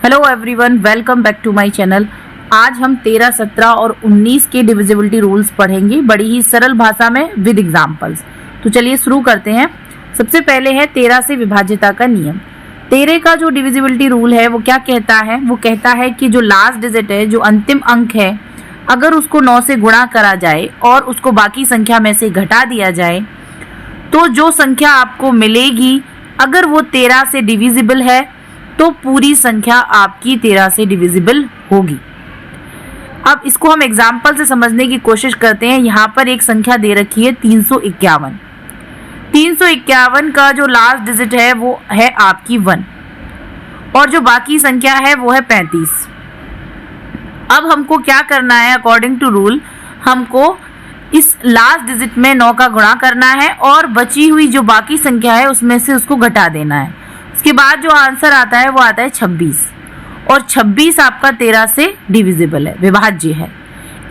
Hello everyone, welcome back to my channel. आज हम 13, 17 और 19 के डिविजिबिलिटी रूल्स पढ़ेंगे बड़ी ही सरल भाषा में विद एग्जांपल्स। तो चलिए शुरू करते हैं। सबसे पहले है 13 से विभाज्यता का नियम। 13 का जो डिविजिबिलिटी रूल है वो क्या कहता है? वो कहता है कि जो लास्ट डिजिट है, जो अंतिम अंक है, अगर उसको 9 से गुणा करा जाए और उसको बाकी संख्या में से घटा दिया जाए तो जो संख्या आपको मिलेगी, अगर वो 13 से डिविजिबल है तो पूरी संख्या आपकी 13 से डिविजिबल होगी। अब इसको हम एग्जाम्पल से समझने की कोशिश करते हैं। यहाँ पर एक संख्या दे रखी है 351। 351 का जो लास्ट डिजिट है वो है आपकी 1 और जो बाकी संख्या है वो है 35। अब हमको क्या करना है? अकॉर्डिंग टू रूल हमको इस लास्ट डिजिट में 9 का गुणा करना है और बची हुई जो बाकी संख्या है उसमें से उसको घटा देना है। उसके बाद जो आंसर आता है वो आता है 26 और 26 आपका 13 से डिविजिबल है, विभाज्य है।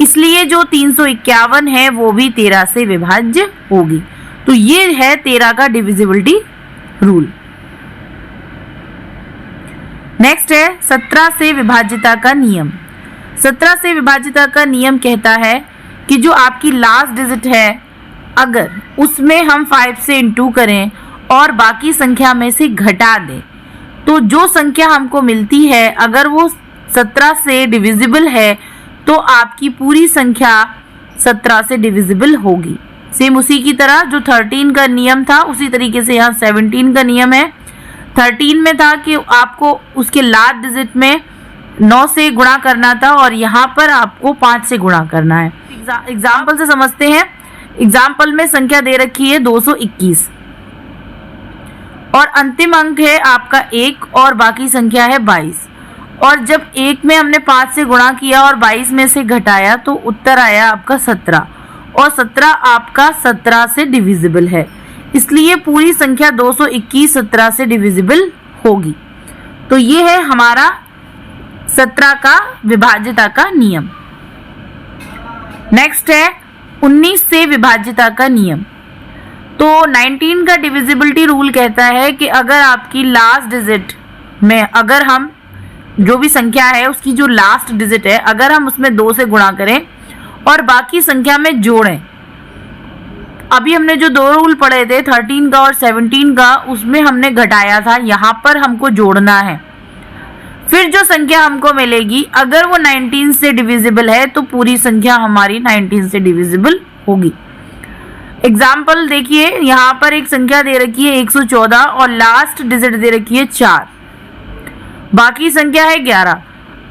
इसलिए जो 351 है वो भी 13 से विभाज्य होगी। तो ये है 13 का डिविजिबिलिटी रूल। नेक्स्ट है 17 से विभाज्यता का नियम। 17 से विभाज्यता का नियम कहता है कि जो आपकी लास्ट डिजिट है, अगर उसमें हम 5 से इंटू करें और बाकी संख्या में से घटा दें तो जो संख्या हमको मिलती है, अगर वो 17 से डिविजिबल है तो आपकी पूरी संख्या 17 से डिविजिबल होगी। सेम उसी की तरह जो 13 का नियम था उसी तरीके से यहाँ 17 का नियम है। 13 में था कि आपको उसके लास्ट डिजिट में 9 से गुणा करना था और यहाँ पर आपको 5 से गुणा करना है। एग्जाम्पल से समझते हैं। एग्जाम्पल में संख्या दे रखी है 221 और अंतिम अंक है आपका 1 और बाकी संख्या है 22 और जब 1 में हमने 5 से गुणा किया और 22 में से घटाया तो उत्तर आया आपका 17 और 17 आपका 17 से डिविजिबल है। इसलिए पूरी संख्या 221 17 से डिविजिबल होगी। तो ये है हमारा 17 का विभाज्यता का नियम। नेक्स्ट है 19 से विभाज्यता का नियम। तो 19 का डिविजिबिलिटी रूल कहता है कि अगर आपकी लास्ट डिजिट में, अगर हम जो भी संख्या है उसकी जो लास्ट डिजिट है, अगर हम उसमें 2 से गुणा करें और बाकी संख्या में जोड़ें। अभी हमने जो 2 रूल पढ़े थे 13 का और 17 का, उसमें हमने घटाया था, यहाँ पर हमको जोड़ना है। फिर जो संख्या हमको मिलेगी, अगर वो 19 से डिविजिबल है तो पूरी संख्या हमारी 19 से डिविजिबल होगी। एग्जाम्पल देखिए, यहाँ पर एक संख्या दे रखी है 114 और लास्ट डिजिट दे रखी है 4, बाकी संख्या है 11।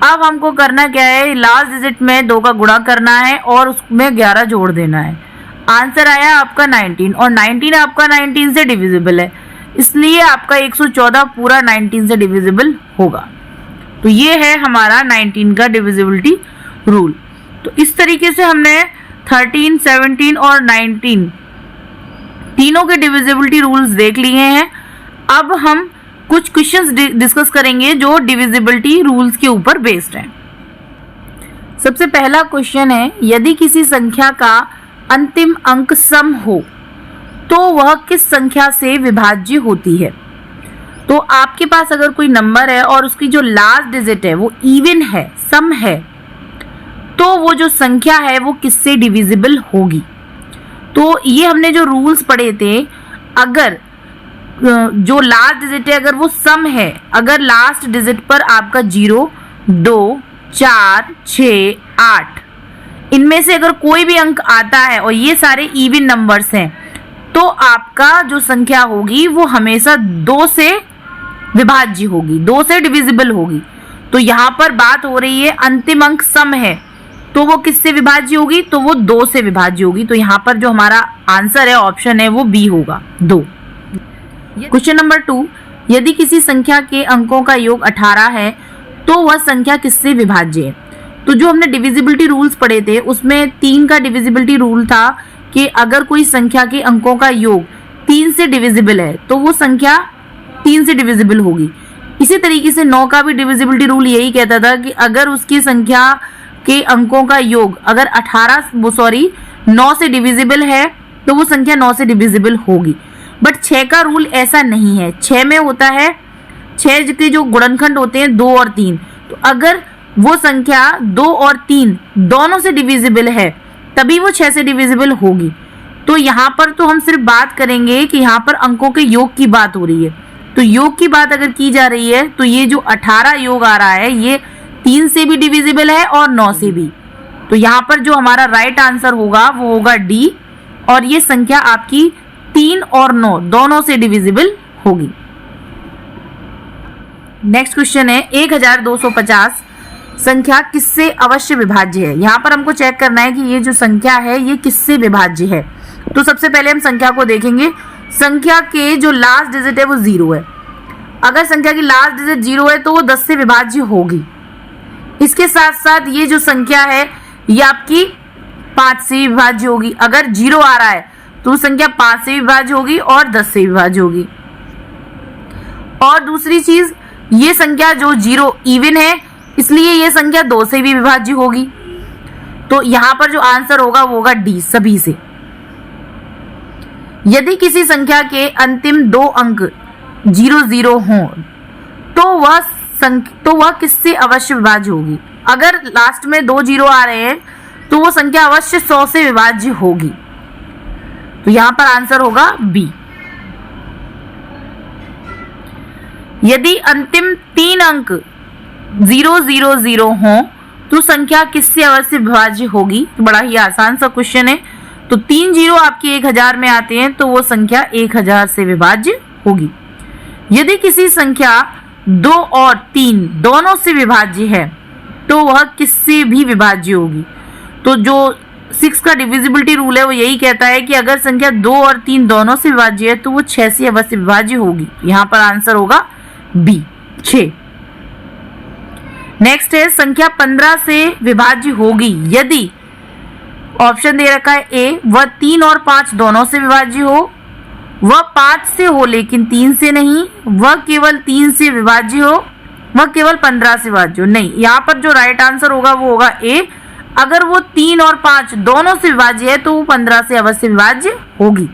अब हमको करना क्या है? लास्ट डिजिट में 2 का गुणा करना है और उसमें 11 जोड़ देना है। आंसर आया आपका 19 और 19 आपका 19 से डिविजिबल है, इसलिए आपका 114 पूरा 19 से डिविजिबल होगा। तो ये है हमारा 19 का डिविजिबिलिटी रूल। तो इस तरीके से हमने 13, 17 और 19 तीनों के डिविजिबिलिटी रूल्स देख लिए हैं। अब हम कुछ क्वेश्चंस डिस्कस करेंगे जो डिविजिबिलिटी रूल्स के ऊपर बेस्ड हैं। सबसे पहला क्वेश्चन है, यदि किसी संख्या का अंतिम अंक सम हो तो वह किस संख्या से विभाज्य होती है? तो आपके पास अगर कोई नंबर है और उसकी जो लास्ट डिजिट है वो इवन है, सम है, तो वो जो संख्या है वो किससे डिविजिबल होगी? तो ये हमने जो रूल्स पढ़े थे, अगर जो लास्ट डिजिट है अगर वो सम है, अगर लास्ट डिजिट पर आपका 0, 2, 4, 6, 8 इनमें से अगर कोई भी अंक आता है और ये सारे इवन नंबर्स हैं, तो आपका जो संख्या होगी वो हमेशा 2 से विभाज्य होगी, 2 से डिविजिबल होगी। तो यहाँ पर बात हो रही है अंतिम अंक सम है तो वो किससे विभाज्य होगी? तो वो 2 से विभाज्य होगी। तो यहाँ पर जो हमारा आंसर है, ऑप्शन है, वो बी होगा, 2। क्वेश्चन नंबर 2, यदि किसी संख्या के अंकों का योग 18 है तो वह संख्या किससे विभाज्य है? तो जो हमने डिविजिबिलिटी रूल्स पढ़े थे उसमें 3 का डिविजिबिलिटी रूल था कि अगर कोई संख्या के अंकों का योग 3 से डिविजिबल है तो वो संख्या 3 से डिविजिबल होगी। इसी तरीके से 9 का भी डिविजिबिलिटी रूल यही कहता था कि अगर उसकी संख्या के अंकों का योग अगर 9 से डिविजिबल है तो वो संख्या 9 से डिविजिबल होगी। बट 6 का रूल ऐसा नहीं है। 6 में होता है 6 के जो गुणनखंड होते हैं 2 और 3, तो अगर वो संख्या 2 और 3 दोनों से डिविजिबल है तभी वो 6 से डिविजिबल होगी। तो यहाँ पर तो हम सिर्फ बात करेंगे कि यहाँ पर अंकों के योग की बात हो रही है। तो योग की बात अगर की जा रही है तो ये जो 18 योग आ रहा है ये 3 से भी डिविजिबल है और 9 से भी। तो यहाँ पर जो हमारा राइट आंसर होगा वो होगा डी, और ये संख्या आपकी 3 और 9 दोनों से डिविजिबल होगी। नेक्स्ट क्वेश्चन है 1250 संख्या किससे अवश्य विभाज्य है। यहाँ पर हमको चेक करना है कि ये जो संख्या है ये किससे विभाज्य है। तो सबसे पहले हम संख्या को देखेंगे। संख्या के जो लास्ट डिजिट है वो 0 है। अगर संख्या की लास्ट डिजिट 0 है तो वो 10 से विभाज्य होगी। इसके साथ साथ ये जो संख्या है ये आपकी 5 से विभाज्य होगी। अगर 0 आ रहा है तो संख्या 5 से विभाज्य होगी और 10 से विभाज्य होगी। और दूसरी चीज, ये संख्या जो 0 इवन है इसलिए ये संख्या 2 से भी विभाज्य होगी। तो यहां पर जो आंसर होगा वो होगा डी, सभी से। यदि किसी संख्या के अंतिम 2 अंक 00 हों तो वह किससे अवश्य विभाज्य होगी। अगर लास्ट में 2 0 आ रहे हैं तो वो संख्या अवश्य 100 से विभाज्य होगी। तो यहां पर आंसर होगा बी। यदि अंतिम 3 अंक 000 हों तो संख्या किससे अवश्य विभाज्य होगी। तो बड़ा ही आसान सा क्वेश्चन है। तो 3 0 आपके 1000 में आते हैं तो वो संख्या 1000 से विभाज्य होगी। यदि किसी संख्या 2 और 3 दोनों से विभाज्य है तो वह किससे भी विभाज्य होगी। तो जो 6 का डिविजिबिलिटी रूल है वो यही कहता है कि अगर संख्या 2 और 3 दोनों से विभाज्य है तो वो 6 से अवश्य विभाज्य होगी। यहाँ पर आंसर होगा बी, 6। नेक्स्ट है संख्या 15 से विभाज्य होगी यदि ऑप्शन दे रखा है ए, वह 3 और 5 दोनों से विभाज्य हो, वह 5 से हो लेकिन 3 से नहीं, वह केवल 3 से विभाज्य हो, वह केवल 15 से विभाज्य हो। नहीं, यहाँ पर जो राइट आंसर होगा वो होगा ए। अगर वो 3 और 5 दोनों से विभाज्य है तो वो 15 से अवश्य विभाज्य होगी।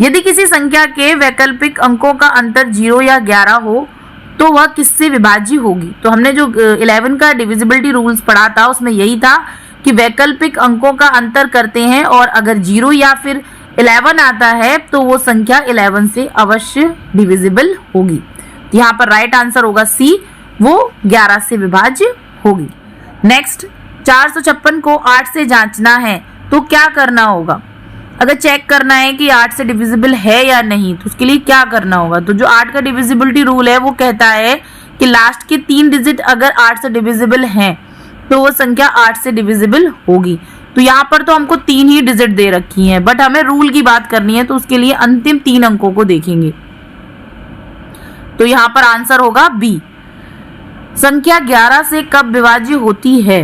यदि किसी संख्या के वैकल्पिक अंकों का अंतर 0 या 11 हो तो वह किससे विभाज्य होगी। तो हमने जो 11 का डिविजिबिलिटी रूल्स पढ़ा था उसमें यही था कि वैकल्पिक अंकों का अंतर करते हैं और अगर 0 या फिर 11 आता है तो वो संख्या 11 से अवश्य डिविजिबल होगी। यहाँ पर राइट आंसर होगा सी, वो 11 से विभाज्य होगी। नेक्स्ट, 456 को 8 से जांचना है तो क्या करना होगा। अगर चेक करना है कि 8 से डिविजिबल है या नहीं तो उसके लिए क्या करना होगा। तो जो 8 का डिविजिबिलिटी रूल है वो कहता है कि लास्ट के 3 डिजिट अगर 8 से डिविजिबल हैं तो वो संख्या 8 से डिविजिबल होगी। तो यहाँ पर तो हमको 3 ही डिजिट दे रखी हैं, बट हमें रूल की बात करनी है तो उसके लिए अंतिम 3 अंकों को देखेंगे। तो यहाँ पर आंसर होगा बी। संख्या 11 से कब विभाज्य होती है।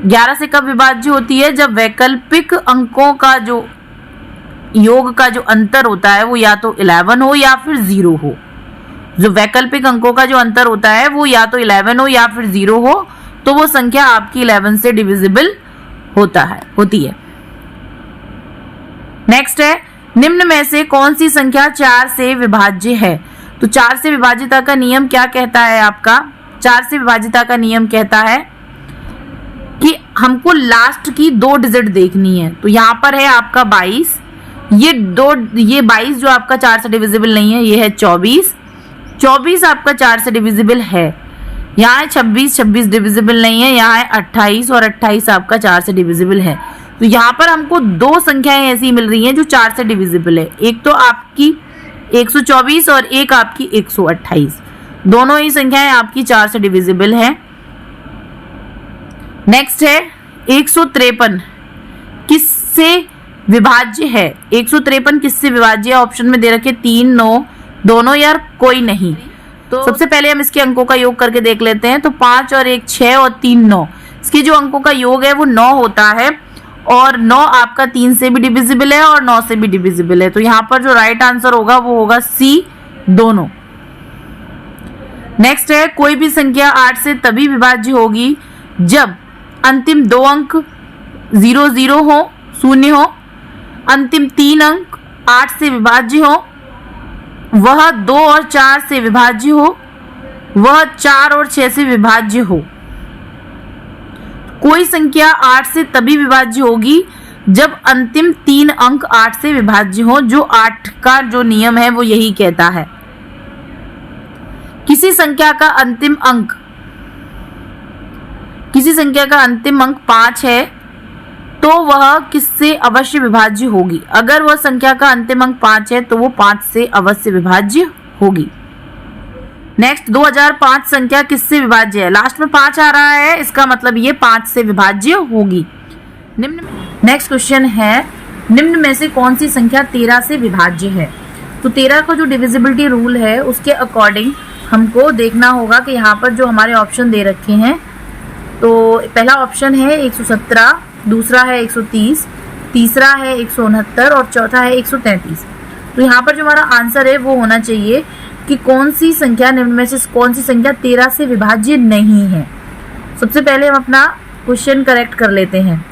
11 से कब विभाज्य होती है, जब वैकल्पिक अंकों का जो योग का जो अंतर होता है वो या तो 11 हो या फिर 0 हो। जो वैकल्पिक अंकों का जो अंतर होता है वो या तो 11 हो या फिर 0 हो तो वो संख्या आपकी 11 से डिविजिबल होती है। नेक्स्ट है, निम्न में से कौन सी संख्या 4 से विभाज्य है। तो 4 से विभाज्यता का नियम क्या कहता है आपका। 4 से विभाज्यता का नियम कहता है कि हमको लास्ट की 2 डिजिट देखनी है। तो यहाँ पर है आपका 22, ये 22 जो आपका 4 से डिविजिबल नहीं है, ये है 24 आपका 4 से डिविजिबल है। यहाँ है 26 डिविजिबल नहीं है, यहाँ है 28 और 28 आपका 4 से डिविजिबल है। तो यहाँ पर हमको 2 संख्याएं ऐसी मिल रही हैं जो 4 से डिविजिबल है। एक तो आपकी 124 और एक आपकी 128, दोनों ही संख्याएं आपकी 4 से डिविजिबल है। नेक्स्ट है 153 किससे विभाज्य है। 153 किससे विभाज्य है, ऑप्शन में दे रखे 3, 9 दोनों या कोई नहीं। तो सबसे पहले हम इसके अंकों का योग करके देख लेते हैं। तो 5 और 1 6 और 3 9, इसके जो अंकों का योग है वो 9 होता है और 9 आपका 3 से भी डिविजिबल है और 9 से भी डिविजिबल है। तो यहाँ पर जो राइट आंसर होगा वो होगा सी, दोनों। नेक्स्ट है, कोई भी संख्या 8 से तभी विभाज्य होगी जब अंतिम 2 अंक 00 हो, 0 हो, अंतिम 3 अंक 8 से विभाज्य हो वह 2 और 4 से विभाज्य हो, वह 4 और 6 से विभाज्य हो। कोई संख्या 8 से तभी विभाज्य होगी जब अंतिम 3 अंक 8 से विभाज्य हो। जो 8 का जो नियम है वो यही कहता है। किसी संख्या का अंतिम अंक 5 है तो वह किससे अवश्य विभाज्य होगी? अगर वह संख्या का अंतिम अंक 5 है तो वो 5 से अवश्य विभाज्य होगी। नेक्स्ट, 2005 संख्या किससे विभाज्य है? लास्ट में 5 आ रहा है, इसका मतलब ये 5 से विभाज्य होगी। नेक्स्ट क्वेश्चन है, निम्न में से कौन सी संख्या 13 से विभाज्य है? तो 13 का जो डिविजिबिलिटी रूल है उसके अकॉर्डिंग हमको देखना होगा कि यहाँ पर जो हमारे ऑप्शन दे रखे हैं, तो पहला ऑप्शन है 117, दूसरा है 130, तीसरा है 169 और चौथा है 133। तो यहाँ पर जो हमारा आंसर है वो होना चाहिए कि कौन सी संख्या निम्न में से कौन सी संख्या 13 से विभाज्य नहीं है। सबसे पहले हम अपना क्वेश्चन करेक्ट कर लेते हैं,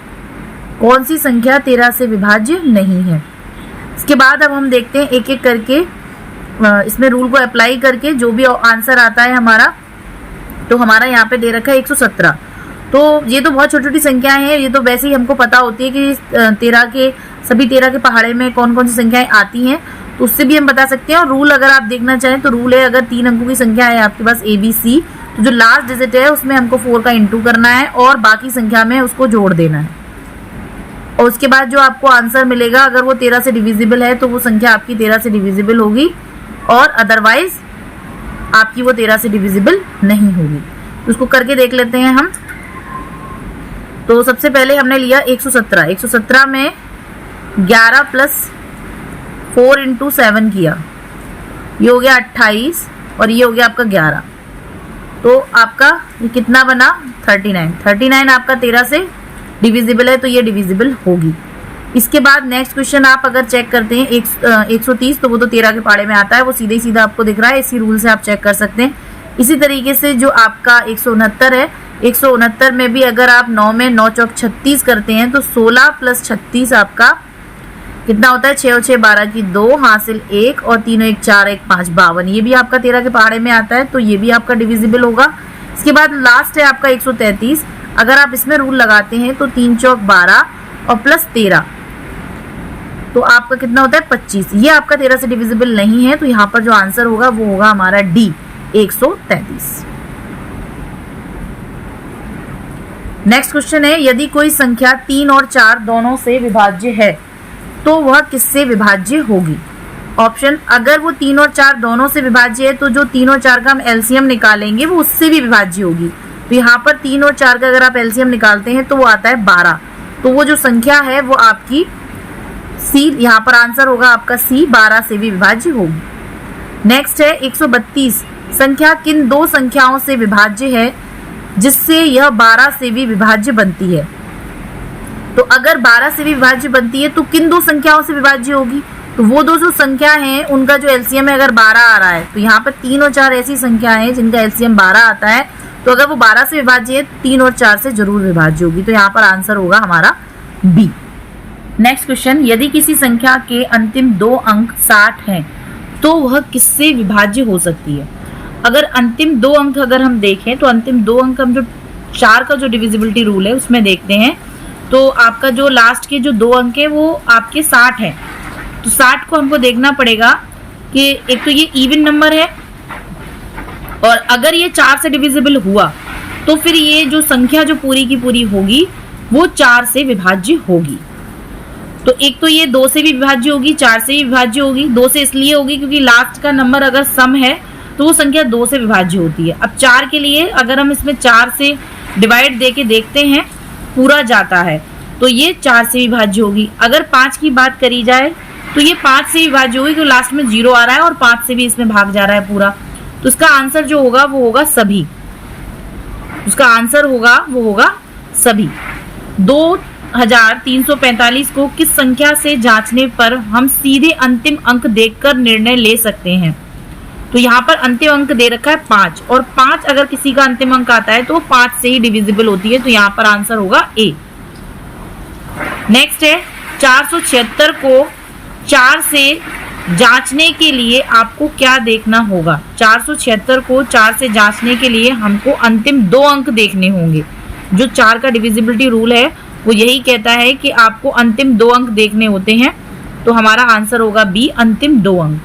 कौन सी संख्या 13 से विभाज्य नहीं है। इसके बाद अब हम देखते हैं एक एक करके इसमें रूल को अप्लाई करके जो भी आंसर आता है हमारा। तो हमारा यहाँ पे दे रखा है 117। तो ये तो बहुत छोटी छोटी संख्याएं हैं, ये तो वैसे ही हमको पता होती है कि सभी 13 के पहाड़े में कौन कौन सी संख्याएं आती हैं, तो उससे भी हम बता सकते हैं। और रूल अगर आप देखना चाहें तो रूल है, अगर 3 अंकों की संख्या है आपके पास ABC, तो जो लास्ट डिजिट है उसमें हमको 4 का इंटू करना है और बाकी संख्या में उसको जोड़ देना है। और उसके बाद जो आपको आंसर मिलेगा, अगर वो 13 से डिविजिबल है तो वो संख्या आपकी 13 से डिविजिबल होगी, और अदरवाइज आपकी वो 13 से डिविजिबल नहीं होगी। तो उसको करके देख लेते हैं हम। तो सबसे पहले हमने लिया 117। 117 में 11 प्लस 4 इंटू 7 किया, ये हो गया 28 और ये हो गया आपका 11। तो आपका ये कितना बना? 39। 39 आपका 13 से डिविजिबल है तो ये डिविजिबल होगी। इसके बाद नेक्स्ट क्वेश्चन आप अगर चेक करते हैं 130, तो वो तो 13 के पहाड़े में आता है, वो सीधे सीधा आपको दिख रहा है, इसी रूल से आप चेक कर सकते हैं। इसी तरीके से जो आपका 169 है, 169 में भी अगर आप 9 में 9 चौक 36 करते हैं तो 16 प्लस 36 आपका कितना होता है? 6 और 6 12 की 2 हासिल 1 और 3 1 4 1 5 52। ये भी आपका 13 के पहाड़े में आता है तो ये भी आपका डिविजिबल होगा। इसके बाद लास्ट है आपका 133। अगर आप इसमें रूल लगाते हैं तो 3 चौक 12 और प्लस 13, तो आपका कितना होता है? 25। ये आपका 13 से डिविजिबल नहीं है, तो यहाँ पर जो आंसर होगा वो होगा हमारा डी, 133। नेक्स्ट क्वेश्चन है, यदि कोई संख्या 3 और 4 दोनों से विभाज्य है तो वह किससे विभाज्य होगी? ऑप्शन, अगर वो 3 और 4 दोनों से विभाज्य है तो जो 3 और 4 का हम एलसीएम निकालेंगे वो उससे भी विभाज्य होगी। तो यहाँ पर 3 और 4 का अगर आप एलसीएम निकालते हैं तो वो आता है 12। तो वो जो संख्या है वो आपकी सी, यहाँ पर आंसर होगा आपका सी, 12 से भी विभाज्य होगी। नेक्स्ट है 132। संख्या किन दो संख्याओं से विभाज्य है जिससे यह 12 से भी विभाज्य बनती है? तो अगर 12 से भी विभाज्य बनती है तो किन दो संख्याओं से विभाज्य होगी? तो वो दो जो संख्या हैं उनका जो एलसीएम है अगर 12 आ रहा है, तो यहाँ पर 3 और 4 ऐसी संख्या हैं जिनका एलसीएम 12 आता है, तो अगर वो 12 से विभाज्य है 3 और 4 से जरूर विभाज्य होगी। तो यहाँ पर आंसर होगा हमारा बी। नेक्स्ट क्वेश्चन, यदि किसी संख्या के अंतिम 2 अंक 60 हैं तो वह किससे विभाज्य हो सकती है? अगर अंतिम 2 अंक अगर हम देखें तो अंतिम 2 अंक हम जो 4 का जो डिविजिबिलिटी रूल है उसमें देखते हैं, तो आपका जो लास्ट के जो 2 अंक है वो आपके 60 है। तो 60 को हमको देखना पड़ेगा कि एक तो ये इवन नंबर है, और अगर ये 4 से डिविजिबल हुआ तो फिर ये जो संख्या जो पूरी की पूरी होगी वो 4 से विभाज्य होगी। तो एक तो ये 2 से भी विभाज्य होगी, 4 से भी विभाज्य होगी। 2 से इसलिए होगी क्योंकि लास्ट का नंबर अगर सम है तो वो संख्या 2 से विभाज्य होती है। अब 4 के लिए अगर हम इसमें 4 से डिवाइड देके देखते हैं, पूरा जाता है तो ये 4 से विभाज्य होगी। अगर 5 की बात करी जाए तो ये 5 से विभाज्य होगी क्योंकि लास्ट में 0 आ रहा है और 5 से भी इसमें भाग जा रहा है पूरा। तो इसका आंसर जो होगा वो होगा सभी। उसका आंसर होगा वो होगा सभी। 2345 को किस संख्या से जांचने पर हम सीधे अंतिम अंक देखकर निर्णय ले सकते हैं? तो यहाँ पर अंतिम अंक दे रखा है 5, और 5 अगर किसी का अंतिम अंक आता है तो 5 से ही डिविजिबल होती है, तो यहाँ पर आंसर होगा ए। नेक्स्ट है 476 को 4 से जांचने के लिए आपको क्या देखना होगा? 476 को 4 से जांचने के लिए हमको अंतिम 2 अंक देखने होंगे। जो 4 का डिविजिबिलिटी रूल है वो यही कहता है कि आपको अंतिम 2 अंक देखने होते हैं, तो हमारा आंसर होगा बी, अंतिम 2 अंक।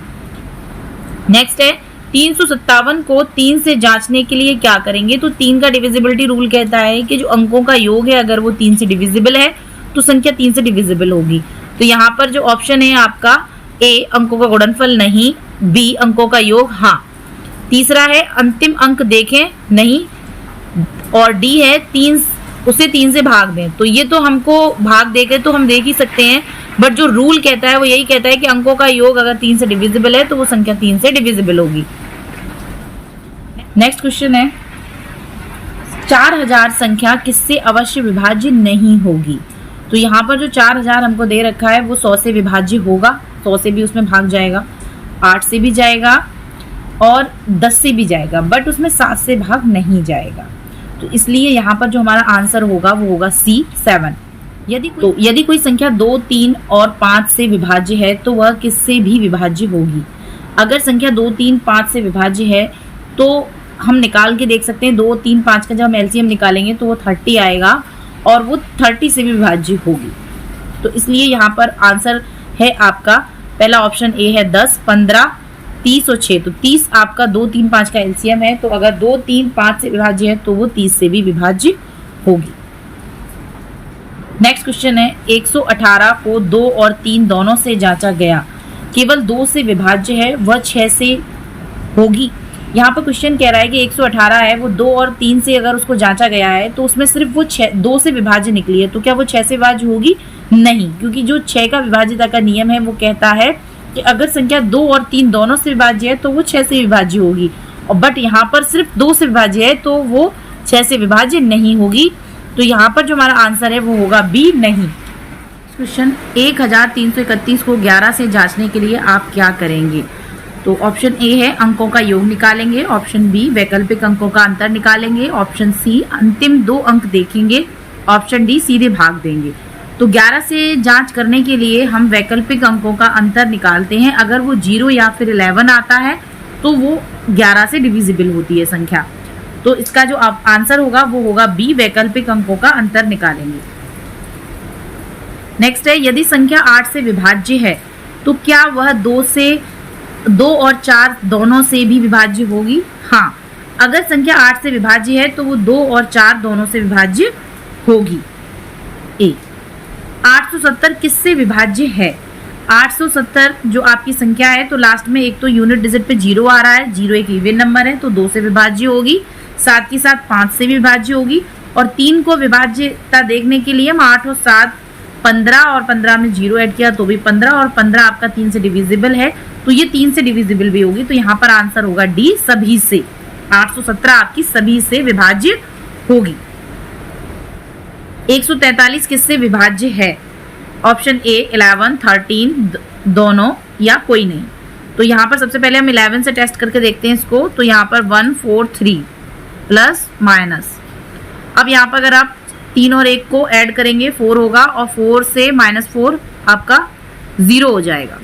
नेक्स्ट है 357 को 3 से जांचने के लिए क्या करेंगे? तो 3 का डिविजिबिलिटी रूल कहता है कि जो अंकों का योग है अगर वो 3 से डिविजिबल है तो संख्या 3 से डिविजिबल होगी। तो यहाँ पर जो ऑप्शन है आपका ए, अंकों का गुणनफल नहीं, बी, अंकों का योग हाँ। तीसरा है अंतिम अंक देखें नहीं, और डी है उसे 3 से भाग दें। तो ये तो हमको भाग देके तो हम देख ही सकते हैं, बट जो रूल कहता है वो यही कहता है कि अंकों का योग अगर 3 से डिविजिबल है तो वो संख्या 3 से डिविजिबल होगी। नेक्स्ट क्वेश्चन है 4000 संख्या किससे अवश्य विभाज्य नहीं होगी? तो यहाँ पर जो 4000 हमको दे रखा है वो 100 से विभाज्य होगा, 100 से भी उसमें भाग जाएगा, 8 से भी जाएगा और 10 से भी जाएगा, बट उसमें 7 से भाग नहीं जाएगा। तो इसलिए यहाँ पर जो हमारा आंसर होगा वो होगा सी, 7। यदि कोई संख्या 2, 3 और 5 से विभाज्य है तो वह किससे भी विभाज्य होगी? अगर संख्या 2, 3, 5 से विभाज्य है तो हम निकाल के देख सकते हैं। 2, 3, 5 का जब हम एलसीएम निकालेंगे तो वो 30 आएगा और वो 30 से भी विभाज्य होगी। तो इसलिए यहाँ पर आंसर है आपका पहला ऑप्शन ए है 10, 15, 30 और 6। तो 30 आपका 2, 3, 5 का एलसीएम है, तो अगर 2, 3, 5 से विभाज्य है तो वो 30 से भी विभाज्य होगी। नेक्स्ट क्वेश्चन है 118 को 2 और 3 दोनों से जांचा गया, केवल 2 से विभाज्य है, वह 6 से होगी। यहाँ पर क्वेश्चन कह रहा है कि 118 है, वो 2 और 3 से अगर उसको जांचा गया है तो उसमें सिर्फ वो 2 से विभाज्य निकली है, तो क्या वो 6 से विभाज्य होगी? नहीं, क्योंकि जो 6 का विभाज्यता का नियम है वो कहता है कि अगर संख्या 2 और 3 दोनों से विभाज्य है तो वो 6 से विभाज्य होगी, और बट यहाँ पर सिर्फ 2 से विभाज्य है तो वो 6 से विभाज्य नहीं होगी। तो यहाँ पर जो हमारा आंसर है वो होगा बी, नहीं। क्वेश्चन 1331 को 11 से जांचने के लिए आप क्या करेंगे? तो ऑप्शन ए है अंकों का योग निकालेंगे, ऑप्शन बी वैकल्पिक अंकों का अंतर निकालेंगे, ऑप्शन सी अंतिम 2 अंक देखेंगे, ऑप्शन डी सीधे भाग देंगे। तो 11 से जांच करने के लिए हम वैकल्पिक अंकों का अंतर निकालते हैं। अगर वो 0 या फिर 11 आता है तो वो 11 से डिविजिबल होती है संख्या। तो इसका जो आंसर होगा वो होगा बी, वैकल्पिक अंकों का अंतर निकालेंगे। नेक्स्ट है यदि संख्या 8 से विभाज्य है तो क्या वह 2 और 4 दोनों से भी विभाज्य होगी? हाँ, अगर संख्या 8 से विभाज्य है तो वो 2 और 4 दोनों से विभाज्य होगी। ए 870 किससे विभाज्य है? 870 जो आपकी संख्या है तो लास्ट में एक तो यूनिट डिजिट पे 0 आ रहा है, 0 एक इवन नंबर है तो 2 से विभाज्य होगी, साथ ही साथ 5 से भी विभाज्य होगी, और 3 को विभाज्यता देखने के लिए हम 8 और 7 15 और 15 में 0 ऐड किया तो भी 15, और 15 आपका 3 से डिविजिबल है तो ये 3 से डिविजिबल भी होगी। तो यहाँ पर आंसर होगा डी, सभी से। 817 आपकी सभी से विभाज्य होगी। 143 किससे विभाज्य है? ऑप्शन ए 11, 13 दोनों या कोई नहीं। तो यहाँ पर सबसे पहले हम 11 से टेस्ट करके देखते हैं इसको। तो यहाँ पर 1, 4, 3 प्लस माइनस, अब यहाँ पर अगर आप 3 और 1 को ऐड करेंगे 4 होगा, और 4 से -4 आपका 0 हो जाएगा।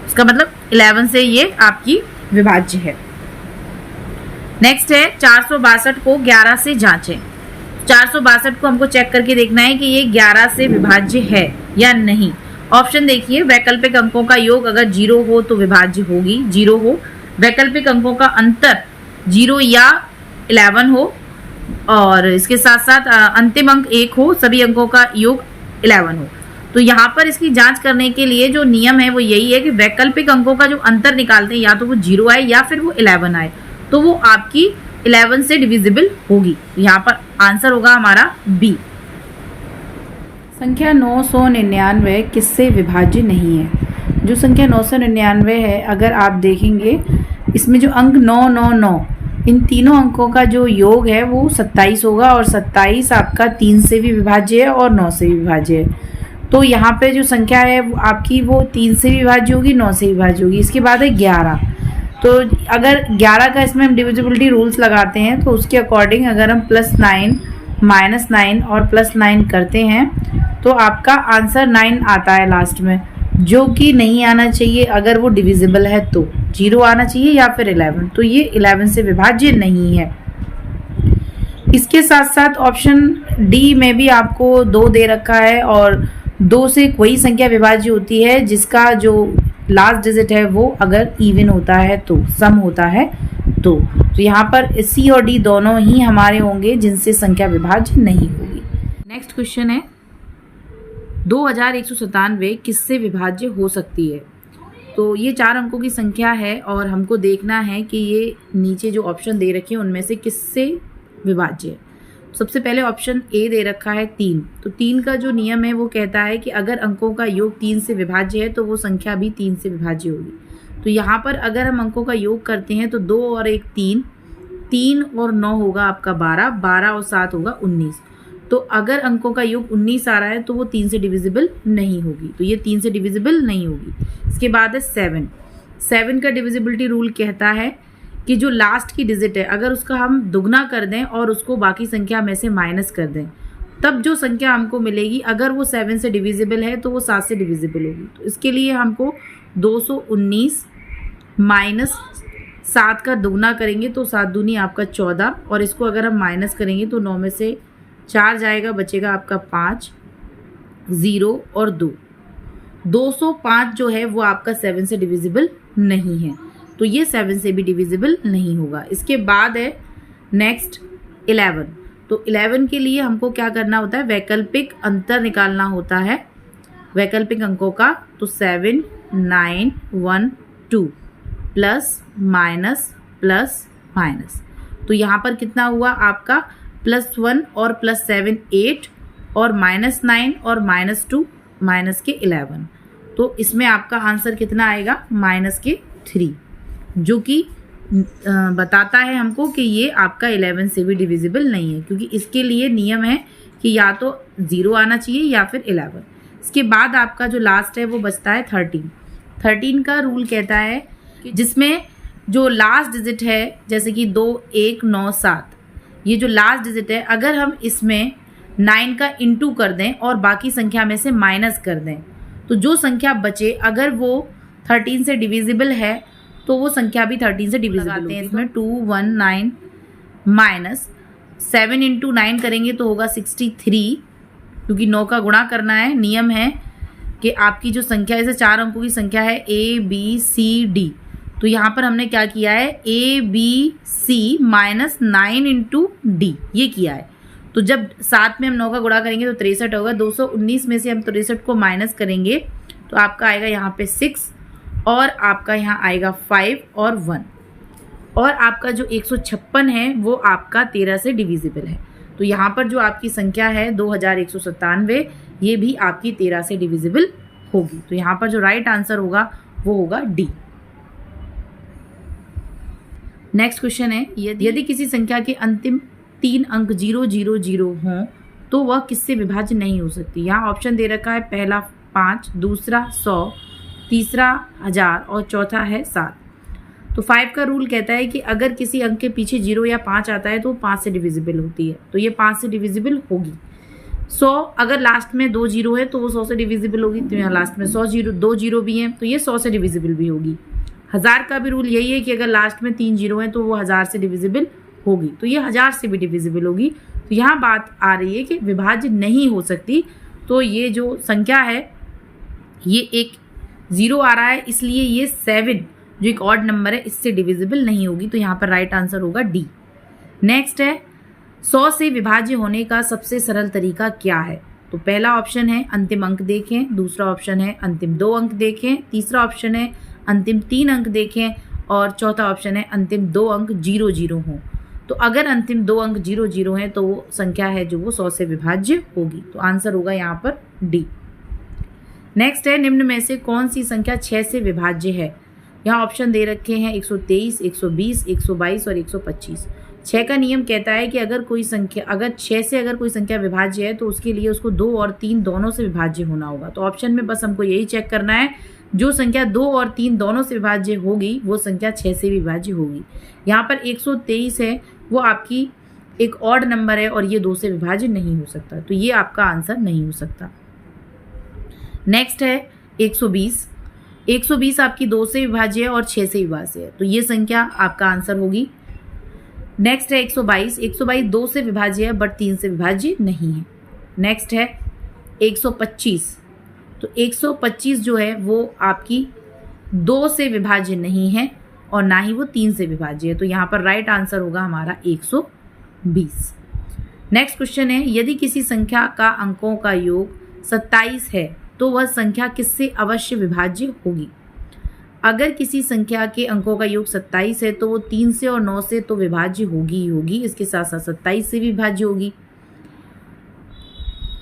इसका मतलब 11 से ये आपकी विभाज्य है। नेक्स्ट है 462 को 11 से जांचें। 462 को हमको चेक करके देखना है कि ये 11 से विभाज्य है या नहीं। ऑप्शन देखिए, वैकल्पिक अंकों का योग अगर 0 हो तो विभाज्य होगी, 0 हो। वैकल्पिक अंकों का अंतर 0 या 11 हो, और इसके साथ साथ अंतिम अंक 1 हो, सभी अंकों का योग 11 हो। तो यहाँ पर इसकी जांच करने के लिए जो नियम है वो यही है कि वैकल्पिक अंकों का जो अंतर निकालते हैं या तो वो 0 आए या फिर वो 11 आए, तो वो आपकी 11 से डिविजिबल होगी। यहाँ पर आंसर होगा हमारा बी। संख्या 999 किससे विभाज्य नहीं है? जो संख्या 999 है, अगर आप देखेंगे इसमें जो अंक 999, इन तीनों अंकों का जो योग है वो 27 होगा, और 27 आपका 3 से भी विभाज्य है और 9 से भी विभाज्य है। तो यहाँ पे जो संख्या है आपकी वो 3 से भी विभाज्य होगी, 9 से विभाज्य होगी। इसके बाद है 11। तो अगर 11 का इसमें हम डिविजिबिलिटी रूल्स लगाते हैं तो उसके अकॉर्डिंग अगर हम +9, -9 और +9 करते हैं तो आपका आंसर 9 आता है लास्ट में। जो कि नहीं आना चाहिए अगर वो डिविजिबल है तो 0 आना चाहिए या फिर 11, तो ये 11 से विभाज्य नहीं है। इसके साथ साथ ऑप्शन डी में भी आपको 2 दे रखा है और 2 से कोई संख्या विभाज्य होती है जिसका जो लास्ट डिजिट है वो अगर इवन होता है तो, सम होता है तो यहाँ पर सी और डी दोनों ही हमारे होंगे जिनसे संख्या विभाज्य नहीं होगी। नेक्स्ट क्वेश्चन है 2197 किससे विभाज्य हो सकती है। तो ये 4 अंकों की संख्या है और हमको देखना है कि ये नीचे जो ऑप्शन दे रखे हैं उनमें से किससे विभाज्य है। सबसे पहले ऑप्शन ए दे रखा है 3। तो 3 का जो नियम है वो कहता है कि अगर अंकों का योग 3 से विभाज्य है तो वो संख्या भी 3 से विभाज्य होगी। तो यहाँ पर अगर हम अंकों का योग करते हैं तो 2 और 1 3, 3 और 9 होगा आपका 12, 12 और 7 होगा 19। तो अगर अंकों का योग 19 आ रहा है तो वो 3 से डिविजिबल नहीं होगी, तो ये 3 से डिविजिबल नहीं होगी। इसके बाद है 7 का डिविजिबिलिटी रूल कहता है कि जो लास्ट की डिजिट है अगर उसका हम दुगना कर दें और उसको बाकी संख्या में से माइनस कर दें तब जो संख्या हमको मिलेगी अगर वो 7 से डिविजिबल है तो वो 7 से डिविजिबल होगी। तो इसके लिए हमको 219 माइनस 7 का दुगना करेंगे तो 7 दूनी आपका 14 और इसको अगर हम माइनस करेंगे तो 9 में से 4 जाएगा, बचेगा आपका 5, 0 और 2। 205 जो है वो आपका 7 से डिविजिबल नहीं है, तो ये 7 से भी डिविजिबल नहीं होगा। इसके बाद है नेक्स्ट 11। तो 11 के लिए हमको क्या करना होता है, वैकल्पिक अंतर निकालना होता है वैकल्पिक अंकों का। तो 7, 9, 1, 2 प्लस माइनस प्लस माइनस, तो यहाँ पर कितना हुआ आपका +1 और +7 8 और -9 और -2 माइनस के 11। तो इसमें आपका आंसर कितना आएगा -3, जो कि बताता है हमको कि ये आपका 11 से भी डिविजिबल नहीं है, क्योंकि इसके लिए नियम है कि या तो 0 आना चाहिए या फिर 11। इसके बाद आपका जो लास्ट है वो बचता है 13 का रूल कहता है कि जिसमें जो लास्ट डिजिट है जैसे कि 2 1 9 7, ये जो लास्ट डिजिट है अगर हम इसमें 9 का इंटू कर दें और बाकी संख्या में से माइनस कर दें तो जो संख्या बचे अगर वो 13 से डिविजिबल है तो वो संख्या भी 13 से डिविजिबल होती है। इसमें 2 1 9 माइनस 7 इंटू 9 करेंगे तो होगा 63, क्योंकि 9 का गुणा करना है। नियम है कि आपकी जो संख्या जैसे 4 अंकों की संख्या है ABCD, तो यहाँ पर हमने क्या किया है ABC माइनस 9 इंटू डी ये किया है। तो जब साथ में हम 9 का गुणा करेंगे तो 63 होगा। 219 में से हम 63 को माइनस करेंगे तो आपका आएगा यहाँ पे 6 और आपका यहाँ आएगा 5 और 1, और आपका जो 156 है वो आपका 13 से डिविजिबल है। तो यहाँ पर जो आपकी संख्या है 2197 ये भी आपकी 13 से डिविजिबल होगी। तो यहाँ पर जो राइट आंसर होगा वो होगा डी। नेक्स्ट क्वेश्चन है यदि किसी संख्या के अंतिम 3 अंक 000 हों तो वह किससे विभाज्य नहीं हो सकती। यहाँ ऑप्शन दे रखा है, पहला 5, दूसरा 100, तीसरा 1000 और चौथा है 7। तो 5 का रूल कहता है कि अगर किसी अंक के पीछे 0 या 5 आता है तो 5 से डिविजिबल होती है, तो ये 5 से डिविजिबल होगी। 100 अगर लास्ट में 2 0 है तो वो 100 से डिविजिबल होगी, तो यहाँ लास्ट में 2 0 भी हैं तो ये 100 से डिविजिबल भी होगी। 1000 का भी रूल यही है कि अगर लास्ट में 3 0 हैं तो वो 1000 से डिविजिबल होगी, तो ये 1000 से भी डिविजिबल होगी। तो यहाँ बात आ रही है कि विभाज्य नहीं हो सकती, तो ये जो संख्या है ये एक 0 आ रहा है, इसलिए ये 7 जो एक ऑड नंबर है इससे डिविजिबल नहीं होगी। तो यहाँ पर राइट आंसर होगा डी। नेक्स्ट है 100 से विभाज्य होने का सबसे सरल तरीका क्या है। तो पहला ऑप्शन है अंतिम अंक देखें, दूसरा ऑप्शन है अंतिम 2 अंक देखें, तीसरा ऑप्शन है अंतिम 3 अंक देखें और चौथा ऑप्शन है अंतिम 2 अंक 0 हों। तो अगर अंतिम 2 अंक 0 हैं तो वो संख्या है जो वो 100 से विभाज्य होगी, तो आंसर होगा यहाँ पर डी। नेक्स्ट है निम्न में से कौन सी संख्या 6 से विभाज्य है। यहाँ ऑप्शन दे रखे हैं 123, 120, 122 और 125। 6 का नियम कहता है कि अगर 6 से अगर कोई संख्या विभाज्य है तो उसके लिए उसको 2 और 3 दोनों से विभाज्य होना होगा। तो ऑप्शन में बस हमको यही चेक करना है, जो संख्या 2 और 3 दोनों से विभाज्य होगी वो संख्या 6 से विभाज्य होगी। यहाँ पर 123 है वो आपकी एक ऑड नंबर है और ये 2 से विभाज्य नहीं हो सकता, तो ये आपका आंसर नहीं हो सकता। नेक्स्ट है 120। 120 आपकी 2 से विभाज्य है और 6 से विभाज्य है, तो ये संख्या आपका आंसर होगी। नेक्स्ट है 122। 122 2 से विभाज्य है बट 3 से विभाज्य नहीं है। नेक्स्ट है 125। तो 125 जो है वो आपकी 2 से विभाज्य नहीं है और ना ही वो 3 से विभाज्य है, तो यहाँ पर राइट आंसर होगा हमारा 120। नेक्स्ट क्वेश्चन है, यदि किसी संख्या का अंकों का योग 27 है तो वह संख्या किससे अवश्य विभाज्य होगी? अगर किसी संख्या के अंकों का योग 27 है तो वो 3 से और 9 से तो विभाज्य होगी ही होगी, इसके साथ साथ 27 से भी विभाज्य होगी।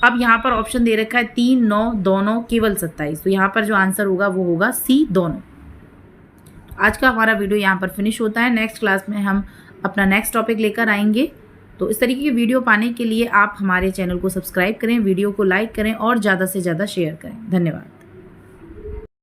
अब यहाँ पर ऑप्शन दे रखा है 3, 9 दोनों, केवल 27, तो यहाँ पर जो आंसर होगा वो होगा सी, दोनों। आज का हमारा वीडियो यहाँ पर फिनिश होता है। नेक्स्ट क्लास में हम अपना नेक्स्ट टॉपिक लेकर आएंगे। तो इस तरीके की वीडियो पाने के लिए आप हमारे चैनल को सब्सक्राइब करें, वीडियो को लाइक करें और ज़्यादा से ज़्यादा शेयर करें। धन्यवाद।